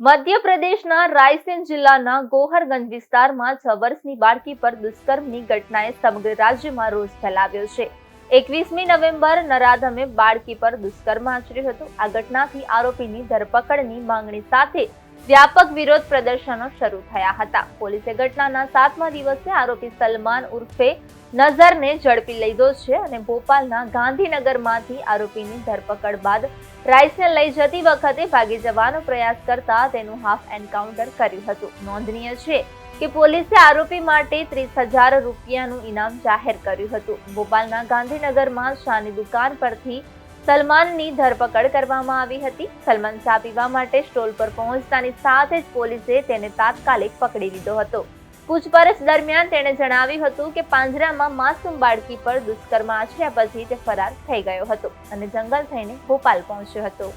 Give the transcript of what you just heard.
મધ્યપ્રદેશના રાયસેન જિલ્લાના ગોહરગંજ વિસ્તારમાં 6 વર્ષની બાળકી પર દુષ્કર્મની ઘટનાએ સમગ્ર રાજ્યમાં રોષ ફેલાવ્યો છે। 21મી નવેમ્બર નરાધમે બાળકી પર દુષ્કર્મ આચર્યું હતું। આ ઘટનાથી આરોપીની ધરપકડની માંગણી સાથે વ્યાપક વિરોધ પ્રદર્શનો શરૂ થયા હતા। પોલીસે ઘટનાના 7મા દિવસે આરોપી સલમાન ઉર્ફે નઝરને ઝડપી લીધો છે અને ભોપાલના ગાંધીનગરમાંથી આરોપીની ધરપકડ બાદ રાયસેન લઈ જતી વખતે ભાગી જવાનો પ્રયાસ કરતા તેનું હાફ એન્કાઉન્ટર કર્યું હતું। નોંધનીય છે કે પોલીસે આરોપી માટે 30,000 રૂપિયાનું ઇનામ જાહેર કર્યું હતું। ભોપાલના ગાંધીનગરમાં શાની દુકાન પરથી સલમાનની ધરપકડ કરવામાં આવી હતી। સલમાન ચા પીવા માટે સ્ટોલ પર પહોંચતાની સાથે જ પોલીસે તેને તાત્કાલિક પકડી લીધો હતો। પૂછપરછ દરમિયાન તેણે જણાવ્યું હતું કે પાંજરામાં માસૂમ બાળકી પર દુષ્કર્મ આચર્યા પછી તે ફરાર થઈ ગયો હતો અને જંગલ થઈને ભોપાલ પહોંચ્યો હતો।